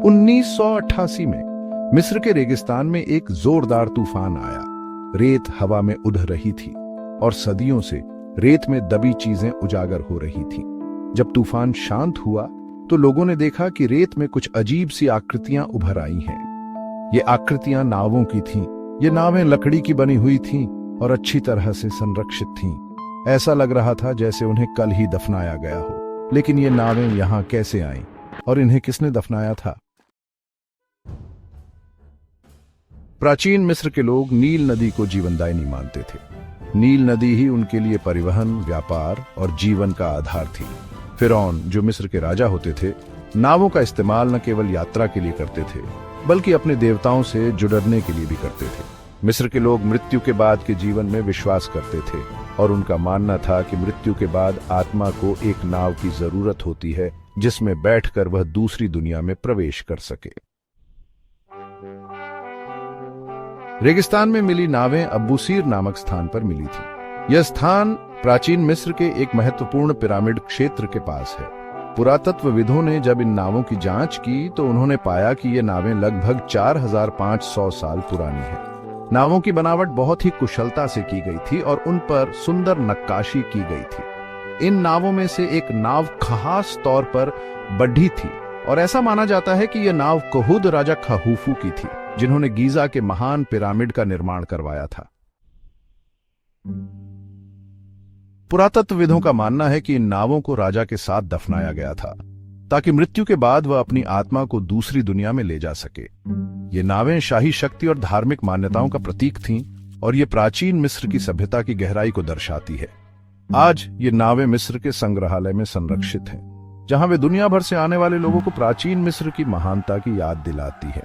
1988 में मिस्र के रेगिस्तान में एक जोरदार तूफान आया। रेत हवा में उड़ रही थी और सदियों से रेत में दबी चीजें उजागर हो रही थीं। जब तूफान शांत हुआ तो लोगों ने देखा कि रेत में कुछ अजीब सी आकृतियां उभर आई हैं। ये आकृतियां नावों की थीं। ये नावें लकड़ी की बनी हुई थीं और अच्छी तरह से संरक्षित थीं। ऐसा लग रहा था जैसे उन्हें कल ही दफनाया गया हो। लेकिन ये नावें यहां कैसे आईं और इन्हें किसने दफनाया था? प्राचीन मिस्र के लोग नील नदी को जीवनदायिनी मानते थे। नील नदी ही उनके लिए परिवहन, व्यापार और जीवन का आधार थी। फिरौन, जो मिस्र के राजा होते थे, नावों का इस्तेमाल न केवल यात्रा के लिए करते थे बल्कि अपने देवताओं से जुड़ने के लिए भी करते थे। मिस्र के लोग मृत्यु के बाद के जीवन में विश्वास करते थे और उनका मानना था कि मृत्यु के बाद आत्मा को एक नाव की जरूरत होती है जिसमें बैठकर वह दूसरी दुनिया में प्रवेश कर सके। रेगिस्तान में मिली नावें अब्बूसीर नामक स्थान पर मिली थी। यह स्थान प्राचीन मिस्र के एक महत्वपूर्ण पिरामिड क्षेत्र के पास है। पुरातत्वविदों ने जब इन नावों की जांच की तो उन्होंने पाया कि ये नावें लगभग 4500 साल पुरानी हैं। नावों की बनावट बहुत ही कुशलता से की गई थी और उन पर सुंदर नक्काशी की गई थी। इन नावों में से एक नाव खास तौर पर बढ़ी थी और ऐसा माना जाता है कि यह नाव खुद राजा खफूफू की थी, जिन्होंने गीजा के महान पिरामिड का निर्माण करवाया था। पुरातत्वविदों का मानना है कि इन नावों को राजा के साथ दफनाया गया था ताकि मृत्यु के बाद वह अपनी आत्मा को दूसरी दुनिया में ले जा सके। ये नावें शाही शक्ति और धार्मिक मान्यताओं का प्रतीक थीं और ये प्राचीन मिस्र की सभ्यता की गहराई को दर्शाती है। आज ये नावें मिस्र के संग्रहालय में संरक्षित हैं, जहां वे दुनिया भर से आने वाले लोगों को प्राचीन मिस्र की महानता की याद दिलाती है।